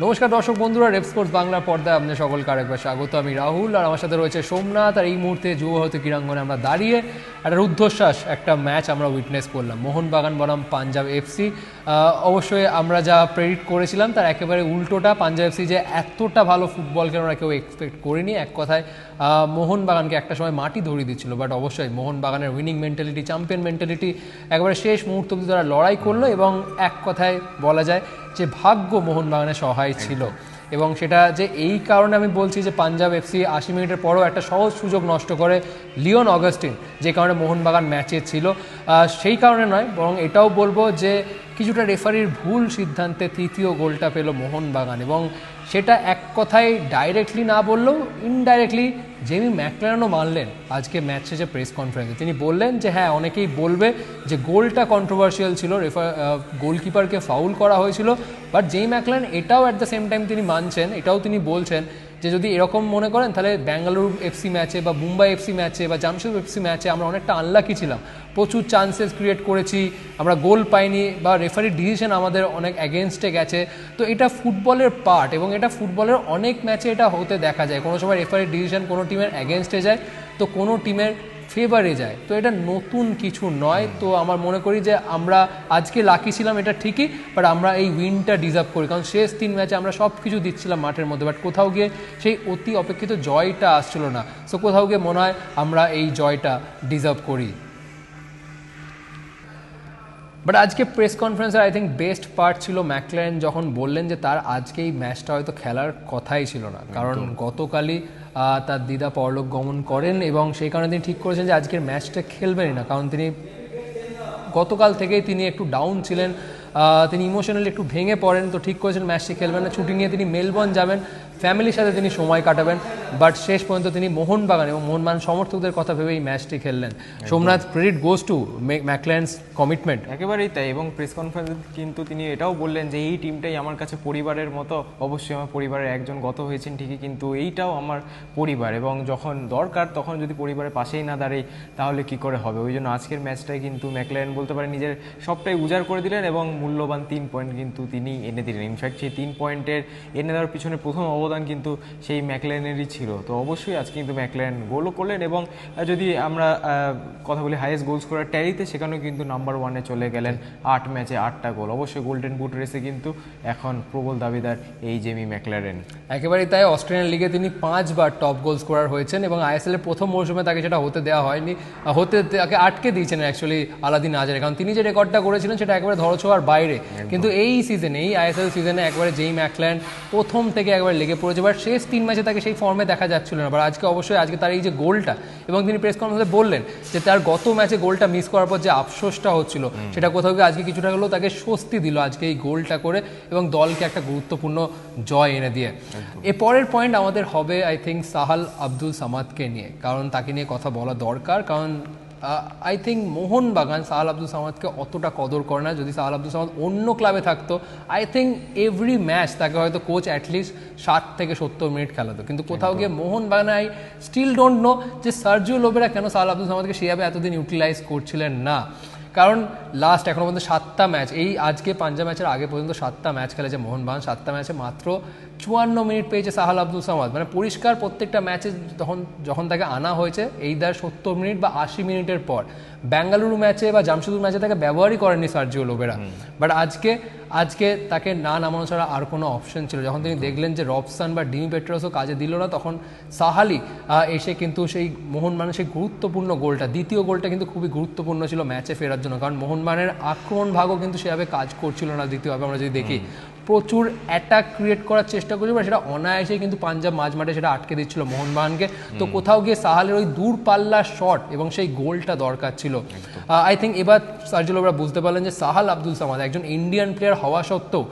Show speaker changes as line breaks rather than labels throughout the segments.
নমস্কার দর্শক বন্ধুরা, রেপ স্পোর্টস বাংলার পর্দায় আপনাদের সকলকে আরেকবার স্বাগত। আমি রাহুল, আর আমার সাথে রয়েছে সোমনাথ। আর এই মুহূর্তে যুবভারতী ক্রীড়াঙ্গনে আমরা দাঁড়িয়ে একটা রুদ্ধশ্বাস একটা ম্যাচ আমরা উইটনেস করলাম, মোহনবাগান বনাম পাঞ্জাব এফসি। অবশ্যই আমরা যা প্রেডিক্ট করেছিলাম তার একেবারে উল্টোটা। পাঞ্জাব এফসি যে এতটা ভালো ফুটবলকে আমরা কেউ এক্সপেক্ট করিনি। এক কথায় মোহনবাগানকে একটা সময় মাটি ধরিয়ে দিচ্ছিল, বাট অবশ্যই মোহনবাগানের উইনিং মেন্টালিটি, চ্যাম্পিয়ন মেন্টালিটি একেবারে শেষ মুহূর্ত অবধি তারা লড়াই করলো, এবং এক কথায় বলা যায় যে ভাগ্য মোহনবাগানের সহায় ছিল। এবং সেটা যে এই কারণে আমি বলছি যে পাঞ্জাব এফসি 80 মিনিটের পরও একটা সহজ সুযোগ নষ্ট করে লিওন অগাস্টিন, যে কারণে মোহনবাগান ম্যাচে ছিল, সেই কারণে নয়, বরং এটাও বলবো যে কিছুটা রেফারির ভুল সিদ্ধান্তে তৃতীয় গোলটা পেল মোহনবাগান। এবং সেটা এক কথায় ডাইরেক্টলি না বললেও ইনডাইরেক্টলি জেমি ম্যাকলারেনও মানলেন আজকে ম্যাচ শেষে প্রেস কনফারেন্সে। তিনি বললেন যে হ্যাঁ, অনেকেই বলবে যে গোলটা কন্ট্রোভার্সিয়াল ছিল, গোলকিপারকে ফাউল করা হয়েছিল, বাট জেমি ম্যাকলারেন এটাও অ্যাট দ্য সেম টাইম তিনি মানছেন, এটাও তিনি বলছেন যে যদি এরকম মনে করেন তাহলে ব্যাঙ্গালুরু এফসি ম্যাচে বা মুম্বাই এফসি ম্যাচে বা জামশেদপুর এফসি ম্যাচে আমরা অনেকটা আনলাকি ছিলাম, প্রচুর চান্সেস ক্রিয়েট করেছি, আমরা গোল পাইনি, বা রেফারির ডিসিশন আমাদের অনেক অ্যাগেনস্টে গেছে। তো এটা ফুটবলের পার্ট, এবং এটা ফুটবলের অনেক ম্যাচে এটা হতে দেখা যায়। কোনো সময় রেফারির ডিসিশন কোনো টিমের অ্যাগেনস্টে যায়, তো কোনো টিমের ফেভারে যায়, তো এটা নতুন কিছু নয়। তো আমার মনে করি যে আমরা আজকে লাকি ছিলাম, এটা ঠিকই, বাট আমরা এই উইনটা ডিজার্ভ করি, কারণ শেষ 3 ম্যাচে আমরা সব কিছু দিচ্ছিলাম মাঠের মধ্যে, বাট কোথাও গিয়ে সেই অতি অপেক্ষিত জয়টা আসছিল না। সো কোথাও গিয়ে মনে হয় আমরা এই জয়টা ডিজার্ভ করি। বাট আজকে প্রেস কনফারেন্সের আই থিঙ্ক বেস্ট পার্ট ছিল ম্যাকলারেন যখন বললেন যে তার আজকে এই ম্যাচটা হয়তো খেলার কথাই ছিল না, কারণ গতকালই তার দিদা পরলোক গমন করেন, এবং সেই কারণে তিনি ঠিক করেছেন যে আজকের ম্যাচটা খেলবেনই না, কারণ তিনি গতকাল থেকেই তিনি একটু ডাউন ছিলেন, তিনি ইমোশনালি একটু ভেঙে পড়েন। তো ঠিক করেছেন ম্যাচটি খেলবেন না, ছুটি নিয়ে তিনি মেলবোর্ন যাবেন, ফ্যামিলির সাথে তিনি সময় কাটাবেন, বাট শেষ পর্যন্ত তিনি মোহনবাগান এবং মোহনবাগান সমর্থকদের কথা ভেবে এই ম্যাচটি খেললেন। Somnath, credit goes to McLaren's commitment.
একেবারেই তাই, এবং প্রেস কনফারেন্সে কিন্তু তিনি এটাও বললেন যে এই টিমটাই আমার কাছে পরিবারের মতো। অবশ্যই আমার পরিবারের একজন গত হয়েছেন ঠিকই, কিন্তু এইটাও আমার পরিবার, এবং যখন দরকার তখন যদি পরিবারের পাশেই না দাঁড়াই তাহলে কি করে হবে। ওই জন্য আজকের ম্যাচটাই কিন্তু ম্যাকলারেন বলতে পারে নিজের সবটাই উজাড় করে দিলেন, এবং মূল্যবান 3 পয়েন্ট কিন্তু তিনি এনে দিলেন। ইনফ্যাক্ট সেই 3 পয়েন্টের এনে দেওয়ার পিছনে প্রথম অবদান কিন্তু সেই ম্যাকলারেনেরই ছিল। তো অবশ্যই আজকে কিন্তু ম্যাকলারেন গোলও করলেন, এবং যদি আমরা কথা বলি হাইয়েস্ট গোল স্কোরার ট্যালিতে, সেখানেও কিন্তু নাম্বার 1-এ চলে গেলেন, 8 ম্যাচে 8টা গোল। অবশ্যই গোল্ডেন বুট রেসে কিন্তু এখন প্রবল দাবিদার এই জেমি ম্যাকলারেন।
একেবারেই তাই, অস্ট্রেলিয়ান লিগে তিনি 5 বার টপ গোল স্কোরার হয়েছেন, এবং আইএসএল এর প্রথম মৌসুমে তাকে সেটা হতে দেওয়া হয়নি, তাকে আটকে দিয়েছেন অ্যাকচুয়ালি আলাদিন আজহারি, কারণ তিনি যে রেকর্ডটা করেছিলেন সেটা একেবারে ধরছোঁয়ার বাইরে। কিন্তু এই সিজনে, এই আইএসএল সিজনে একবারে জেমি ম্যাকলারেন প্রথম থেকে একবার লেগে পড়েছে, বাট শেষ 3 ম্যাচে তাকে সেই ফর্মে দেখা যাচ্ছিল না। বাট আজকে অবশ্যই আজকে তার এই যে গোলটা, এবং তিনি প্রেস কনফারেন্সে বললেন যে তার গত ম্যাচে গোলটা মিস করার পর যে আফসোসটা হচ্ছিল, সেটা কোথাও গিয়ে আজকে কিছুটা হলেও তাকে স্বস্তি দিল আজকে এই গোলটা করে, এবং দলকে একটা গুরুত্বপূর্ণ জয় এনে দিয়ে। এ পরের পয়েন্ট আমাদের হবে আই থিঙ্ক সাহাল আব্দুল সামাদকে নিয়ে, কারণ তাকে নিয়ে কথা বলা দরকার, কারণ আই থিঙ্ক মোহনবাগান সাহাল আব্দুল সামাদকে অতটা কদর করে না। যদি সাহাল আব্দুল সামাদ অন্য ক্লাবে থাকতো, আই থিঙ্ক এভরি ম্যাচ তাকে হয়তো কোচ অ্যাটলিস্ট 60 থেকে 70 মিনিট খেলাতো, কিন্তু কোথাও গিয়ে মোহনবাগানে আই স্টিল ডোন্ট নো যে সার্জিও লোবেরা কেন সাহাল আব্দুল সামাদকে সেভাবে এতদিন ইউটিলাইজ করছিলেন না। কারণ লাস্ট এখনও পর্যন্ত 7টা ম্যাচ, এই আজকে পাঞ্জাব ম্যাচের আগে পর্যন্ত 7টা ম্যাচ খেলেছে মোহনবাগান, 7টা ম্যাচে মাত্র 54 মিনিট পেয়েছে সাহাল আব্দুল সামাদ। মানে পরিষ্কার প্রত্যেকটা ম্যাচে যখন তাকে আনা হয়েছে এইদার 70 মিনিট বা 80 মিনিটের পর, বেঙ্গালুরু ম্যাচে বা জামশেদপুর ম্যাচে তাকে ব্যবহারই করেননি সার্জিও লোবেরা। বাট আজকে তাকে না নামানো ছাড়া আর কোনো অপশন ছিল। যখন তিনি দেখলেন যে রবসান বা ডিমি পেট্রোসও কাজে দিল না, তখন সাহালি এসে কিন্তু সেই মোহনবাগানের সেই গুরুত্বপূর্ণ গোলটা, দ্বিতীয় গোলটা কিন্তু খুবই গুরুত্বপূর্ণ ছিল ম্যাচে ফেরার জন্য, কারণ মোহনবাগানের আক্রমণ ভাগও কিন্তু সেভাবে কাজ করছিল না। দ্বিতীয়ভাবে আমরা যদি দেখি, প্রচুর অ্যাটাক ক্রিয়েট করার চেষ্টা করছিল, সেটা অনায়াসেই কিন্তু পাঞ্জাব মাঝমাঠে সেটা আটকে দিচ্ছিল মোহনবাগানকে। তো কোথাও গিয়ে সাহালের ওই দূরপাল্লার শট এবং সেই গোলটা দরকার ছিল। আই থিঙ্ক এবার সার্জিও লোবেরা বুঝতে পারলেন যে সাহাল আব্দুল সামাদ একজন ইন্ডিয়ান প্লেয়ার হওয়া সত্ত্বেও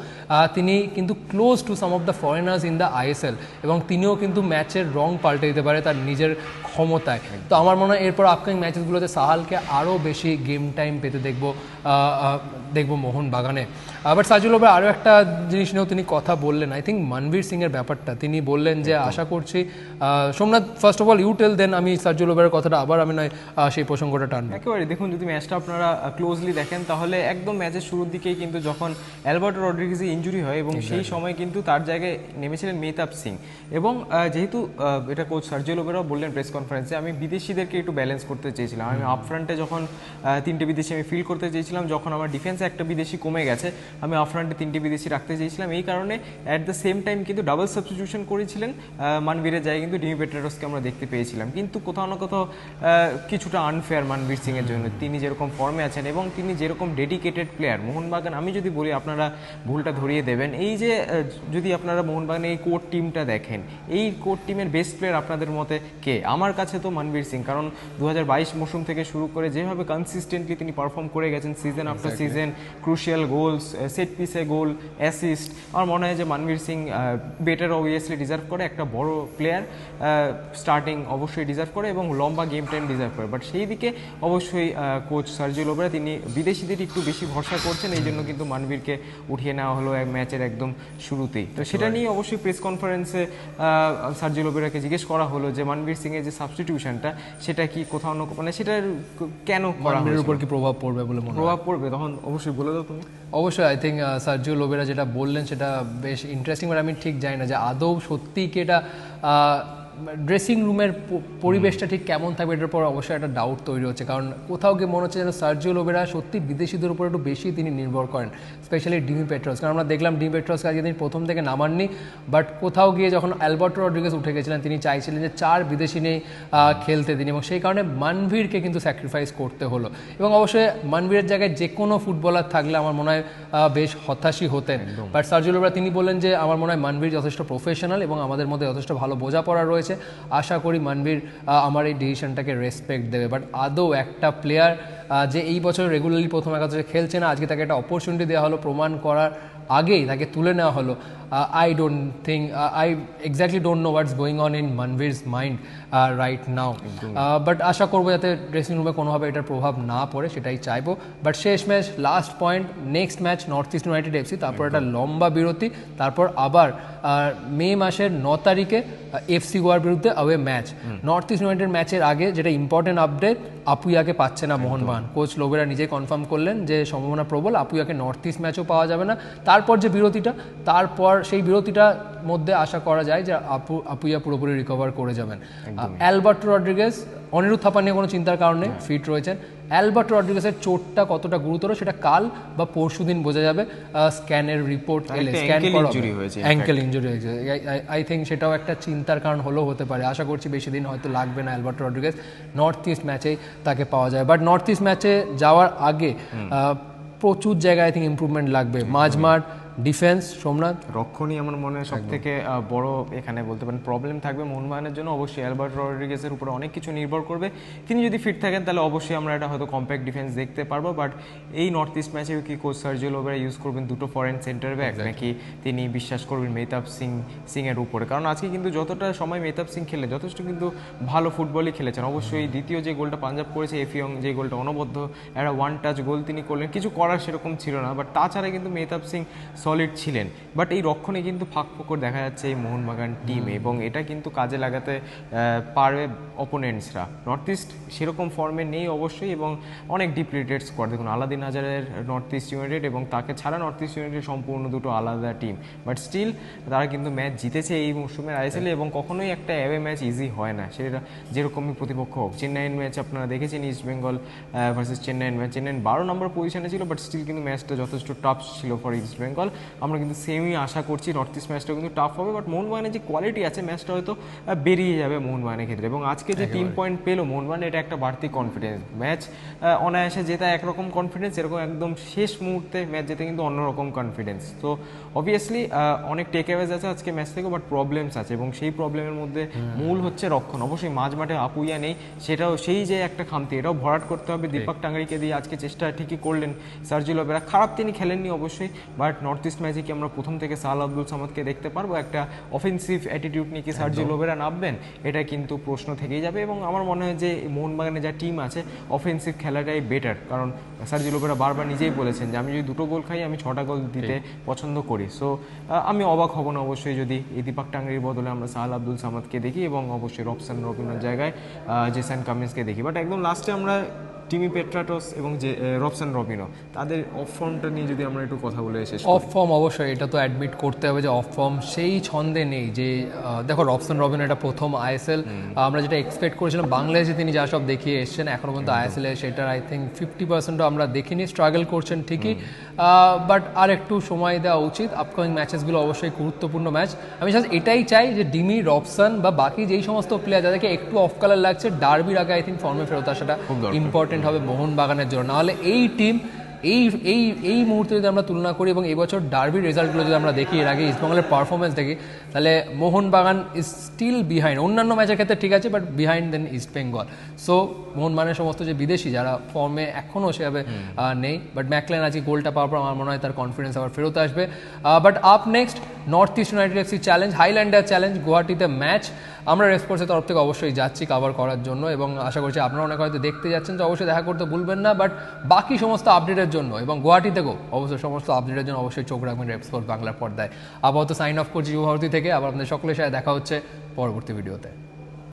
তিনি কিন্তু close to some of the foreigners in the ISL, এবং তিনিও কিন্তু ম্যাচের রং পাল্টে দিতে পারে তার নিজের ক্ষমতায়। তো আমার মনে হয় এরপর আপকামিং ম্যাচেসগুলোতে সাহালকে আরও বেশি গেম টাইম পেতে দেখবো মোহনবাগানে। বাট সার্জিও লোবেরা আরও একটা জিনিস নিয়েও তিনি কথা বললেন, আই থিঙ্ক মনবীর সিং এর ব্যাপারটা তিনি বললেন যে আশা করছি Somnath first of all you tell, then আমি সার্জিও লোবেরার কথাটা আবার আমি নয় সেই প্রসঙ্গটা টানবো।
একেবারে দেখুন, যদি ম্যাচটা আপনারা ক্লোজলি দেখেন তাহলে একদম ম্যাচের শুরুর দিকেই কিন্তু যখন অ্যালবার্টো রড্রিগেজের ইনজুরি হয় এবং সেই সময় কিন্তু তার জায়গায় নেমেছিলেন মেহতাব সিং, এবং যেহেতু এটা কোচ সার্জিও লোবেরাও বললেন প্রেস কনফারেন্সে, আমি বিদেশিদেরকে একটু ব্যালেন্স করতে চেয়েছিলাম। আমি আপ ফ্রন্টে যখন 3টে বিদেশি আমি ফিল করতে চেয়েছিলাম, যখন আমার ডিফেন্সে একটা বিদেশি কমে গেছে আমি আপ ফ্রন্টে 3টে বিদেশি রাখতে চেয়েছিলাম। এই কারণে অ্যাট দ্য সেম টাইম কিন্তু ডাবল সাবস্টিটিউশন করেছিলেন মানবীরের জায়গায় কিন্তু ডিমি পেট্রারোসকে আমরা দেখতে পেয়েছিলাম, কিন্তু কোথাও না কোথাও কিছুটা আনফেয়ার মানবীর সিংয়ের জন্য। তিনি যেরকম ফর্মে আছেন এবং তিনি যেরকম ডেডিকেটেড প্লেয়ার, মোহনবাগান আমি যদি বলি আপনারা ভুলটা ধরিয়ে দেবেন, এই যে যদি আপনারা মোহনবাগানের এই কোর টিমটা দেখেন, এই কোর টিমের বেস্ট প্লেয়ার আপনাদের মতে কে? আমার কাছে তো মনবীর সিং, কারণ 2022 মৌসুম থেকে শুরু করে যেভাবে কনসিস্টেন্টলি তিনি পারফর্ম করে গেছেন season after season, crucial goals, set পিসে গোল, অ্যাসিস্ট, আমার মনে হয় যে Manvir Singh better obviously deserve করে, একটা বড় প্লেয়ার স্টার্টিং অবশ্যই ডিজার্ভ করে এবং লম্বা গেম টাইম ডিজার্ভ করে। বাট সেই দিকে অবশ্যই কোচ সার্জিও লোবেরা তিনি বিদেশিদের একটু বেশি ভরসা করছেন, এই জন্য কিন্তু মনবীরকে উঠিয়ে নেওয়া হলো এক ম্যাচের একদম শুরুতেই। তো সেটা নিয়ে অবশ্যই প্রেস কনফারেন্সে সার্জিও লোবেরাকে জিজ্ঞেস করা হলো যে মনবীর সিং এর যে সাবস্টিটিউশনটা সেটা কি কোথাও না মানে সেটার কেন করা হলো,
মনবীরের উপর কি প্রভাব পড়বে বলে মনে হয়?
প্রভাব পড়বে তখন অবশ্যই বলে দাও তুমি।
অবশ্যই আই থিঙ্ক সার্জিও লোবেরা যেটা বললেন সেটা বেশ ইন্টারেস্টিং, বাট আমি ঠিক জানি না যে আদৌ সত্যিই কি এটা ড্রেসিং রুমের পরিবেশটা ঠিক কেমন থাকবে, এটার পর অবশ্যই একটা ডাউট তৈরি হচ্ছে। কারণ কোথাও গিয়ে মনে হচ্ছে যেন সার্জিও লোবেরা সত্যি বিদেশিদের উপর একটু বেশি তিনি নির্ভর করেন, স্পেশালি ডিমি পেট্রাস। কারণ আমরা দেখলাম ডিমি পেট্রাসকে আজকে তিনি প্রথম থেকে নামাননি, বাট কোথাও গিয়ে যখন অ্যালবার্টো রড্রিগেজ উঠে গেছিলেন তিনি চাইছিলেন যে 4 বিদেশি নিয়ে খেলতে দিন, এবং সেই কারণে মনবীরকে কিন্তু স্যাক্রিফাইস করতে হলো। এবং অবশ্যই মনবীরের জায়গায় যে কোনো ফুটবলার থাকলে আমার মনে হয় বেশ হতাশই হতেন, বাট সার্জিও লোবেরা তিনি বললেন যে আমার মনে হয় মনবীর যথেষ্ট প্রফেশনাল এবং আমাদের মধ্যে যথেষ্ট ভালো বোঝাপড়া রয়েছে, আশা করি মনবীর আমার এই ডিসিশনটাকে রেসপেক্ট দেবে। বাট আদৌ একটা প্লেয়ার যে এই বছর রেগুলারলি প্রথম একাদশে খেলছে না, আজকে তাকে একটা অপরচুনিটি দেওয়া হলো, প্রমাণ করার আগেই তাকে তুলে নেওয়া হলো। I don't think, I exactly don't know what's going on in Manvir's mind right now, but আশা করবো যাতে ড্রেসিং রুমে কোনোভাবে এটার প্রভাব না পড়ে, সেটাই চাইবো। বাট শেষ match, last point, next match north East United FC, তারপর একটা লম্বা বিরতি, তারপর আবার মে মাসের 9 তারিখে এফসি গোয়ার বিরুদ্ধে away match. North East United ম্যাচের আগে যেটা ইম্পর্টেন্ট আপডেট, আপুইয়াকে পাচ্ছে না মোহনবাগান। কোচ লোবেরা নিজেই কনফার্ম করলেন যে সম্ভাবনা প্রবল আপুইয়াকে নর্থ ইস্ট ম্যাচও পাওয়া যাবে না। তারপর যে বিরতিটা, তারপর সেই বিরতিটার মধ্যে আশা করা যায় যে আপুইয়া পুরোপুরি রিকভার করে যাবেন। অ্যালবার্টো রড্রিগেজ, অনিরুদ্ধ থাপা নিয়ে কোনো চিন্তার কারণে ফিট রয়েছেন। অ্যালবার্টো রড্রিগেজের চোটটা কতটা গুরুতর সেটা কাল বা পরশুদিন বোঝা যাবে, স্ক্যানের রিপোর্ট এলে, স্ক্যান করা অ্যাঙ্কেল ইনজুরি হয়েছে। আই থিঙ্ক সেটাও একটা চিন্তার কারণ হলেও হতে পারে। আশা করছি বেশি দিন হয়তো লাগবে না অ্যালবার্টো রড্রিগেজ নর্থ ইস্ট ম্যাচেই তাকে পাওয়া যায়। বাট নর্থ ইস্ট ম্যাচে যাওয়ার আগে প্রচুর জায়গায় আই থিঙ্ক ইম্প্রুভমেন্ট লাগবে। মাঝমাঠ, ডিফেন্স, সোমনাথ,
রক্ষণই আমার মনে হয় সব থেকে বড় এখানে বলতে পারেন প্রবলেম থাকবে মোহনবাগানের জন্য। অবশ্যই অ্যালবার্টো রড্রিগেজের উপরে অনেক কিছু নির্ভর করবে, তিনি যদি ফিট থাকেন তাহলে অবশ্যই আমরা এটা হয়তো কম্প্যাক্ট ডিফেন্স দেখতে পারবো। বাট এই নর্থ ইস্ট ম্যাচে কি কোচ সার্জিও লোবেরা ইউজ করবেন দুটো ফরেন সেন্টার ব্যাক, নাকি তিনি বিশ্বাস করবেন মেহতাব সিং এর উপরে? কারণ আজকে কিন্তু যতটা সময় মেহতাব সিং খেলে যথেষ্ট কিন্তু ভালো ফুটবলই খেলেছেন। অবশ্যই দ্বিতীয় যে গোলটা পাঞ্জাব করেছে, এফিয়ং যে গোলটা অনবদ্য একটা ওয়ান টাচ গোল তিনি করলেন, কিছু করার সেরকম ছিল না, বাট তাছাড়া কিন্তু মেহতাব সিং সলিড ছিলেন। বাট এই রক্ষণে কিন্তু ফাঁক ফোকর দেখা যাচ্ছে এই মোহনবাগান টিমে, এবং এটা কিন্তু কাজে লাগাতে পারবে অপোনেন্টসরা। নর্থ ইস্ট সেরকম ফর্মে নেই অবশ্যই, এবং অনেক ডিপ্লিটেড স্কোয়াড। দেখুন আলাদিন হাজারের নর্থ ইস্ট ইউনাইটেড এবং তাকে ছাড়া নর্থ ইস্ট ইউনাইটেড সম্পূর্ণ দুটো আলাদা টিম, বাট স্টিল তারা কিন্তু ম্যাচ জিতেছে এই মৌসুমের আইএসএলে, এবং কখনোই একটা অ্যাওয়ে ম্যাচ ইজি হয় না, সেটা যেরকমই প্রতিপক্ষ হোক। চেন্নাইয়ের ম্যাচ আপনারা দেখেছেন, ইস্ট বেঙ্গল ভার্সেস চেন্নাইয়ের ম্যাচ, চেন্নাই 12 নম্বর পজিশনে ছিল, বাট স্টিল কিন্তু ম্যাচটা যথেষ্ট টাফ ছিল ফর ইস্ট বেঙ্গল। আমরা কিন্তু সেমই আশা করছি নর্থ ইস্ট ম্যাচটা কিন্তু টাফ হবে, বাট মোহনবাগানের যে কোয়ালিটি আছে ম্যাচটা হয়তো বেরিয়ে যাবে মোহনবাগানের ক্ষেত্রে। এবং আজকে যে 3 পয়েন্ট পেলো মোহনবাগান, এটা একটা বাড়তি কনফিডেন্স। ম্যাচ অনায়াসে জেতা একরকম কনফিডেন্স, এরকম একদম শেষ মুহূর্তে ম্যাচ জেতে কিন্তু অন্যরকম কনফিডেন্স। তো অবভিয়াসলি অনেক টেক অ্যাওয়েজ আছে আজকে ম্যাচ থেকে, বাট প্রবলেমস আছে, এবং সেই প্রবলেমের মধ্যে মূল হচ্ছে রক্ষণ। অবশ্যই মাঝ মাঠে আপুইয়া নেই, সেটাও সেই যে একটা খামতি, এটাও ভরাট করতে হবে। দীপক টাঙ্গারিকে দিয়ে আজকে চেষ্টা ঠিকই করলেন সার্জিও লোবেরা, খারাপ তিনি খেলেননি অবশ্যই, বাট নর্থ ইস্ট ম্যাচে কি আমরা প্রথম থেকে সাহাল আব্দুল সামাদকে দেখতে পারবো? একটা অফেন্সিভ অ্যাটিটিউড নিয়ে কি সার্জি লোবেরা নামবেন? এটা কিন্তু প্রশ্ন থেকেই যাবে। এবং আমার মনে হয় যে মোহনবাগানে যা টিম আছে অফেন্সিভ খেলাটাই বেটার, কারণ সার্জি লোবেরা বারবার নিজেই বলেছেন যে আমি যদি 2টো গোল খাই আমি 6টা গোল দিতে পছন্দ করি। সো আমি অবাক হব না অবশ্যই যদি এই দীপাক টাংরির বদলে আমরা সাহাল আব্দুল সামাদকে দেখি, এবং অবশ্যই রবসান রবিনের জায়গায় জেসন কামিন্সকে দেখি। বাট একদম লাস্টে আমরা টিমি পেট্রাটোস এবং যে রবসান রবিনো, তাদের অফ ফর্মটা নিয়ে যদি আমরা একটু কথা বলে শেষ করি।
অফ ফর্ম অবশ্যই এটা তো অ্যাডমিট করতে হবে যে অফ ফর্ম সেই ছন্দে নেই যে দেখো রবসান রবিন এটা প্রথম আইএসএল, আমরা যেটা এক্সপেক্ট করেছিলাম বাংলাদেশে তিনি যা সব দেখিয়ে এসছেন এখনও পর্যন্ত আইএসএল এ সেটার আই থিঙ্ক 50%ও আমরা দেখিনি, স্ট্রাগল করছেন ঠিকই, বাট আর একটু সময় দেওয়া উচিত। আপকামিং ম্যাচেসগুলো অবশ্যই গুরুত্বপূর্ণ ম্যাচ। আমি জাস্ট এটাই চাই যে ডিমি, রবসান বা বাকি যেই সমস্ত প্লেয়ার যাদেরকে একটু অফ কালার লাগছে ডার্বির আগে আই থিঙ্ক ফর্মে ফেরত আসাটা ইম্পর্টেন্ট হবে মোহনবাগানের জন্য। নাহলে এই টিম এই এই এই মুহূর্তে যদি আমরা তুলনা করি এবং এবছর ডার্বির রেজাল্টগুলো যদি আমরা দেখি, এর আগে ইস্টবেঙ্গলের পারফরমেন্স দেখি, তাহলে মোহনবাগান ইজ স্টিল বিহাইন্ড। অন্যান্য ম্যাচের ক্ষেত্রে ঠিক আছে, but behind then East Bengal. So মোহনবাগানের সমস্ত যে বিদেশি যারা ফর্মে এখনও সেভাবে নেই, বাট ম্যাকলেন আজকে গোলটা পাওয়ার পর আমার মনে হয় তার কনফিডেন্স আবার ফেরত আসবে। But up next North East United FC challenge, Highlander challenge, গুয়াহাটিতে ম্যাচ। আমরা রেসকোর্সের তরফ থেকে অবশ্যই যাচ্ছি কভার করার জন্য, এবং আশা করছি আপনারা অনেক হয়তো দেখতে যাচ্ছেন, তো অবশ্যই দেখা করতে ভুলবেন না। বাট বাকি সমস্ত আপডেটের জন্য এবং গুয়াহাটি থেকেও অবশ্যই সমস্ত আপডেটের জন্য অবশ্যই চোখ রাখবেন রেসকোর্স বাংলার পর্দায়। আপাতত সাইন অফ করছি যুবভারতী থেকে, আবার আপনাদের সকলের সাথে দেখা হচ্ছে পরবর্তী ভিডিওতে।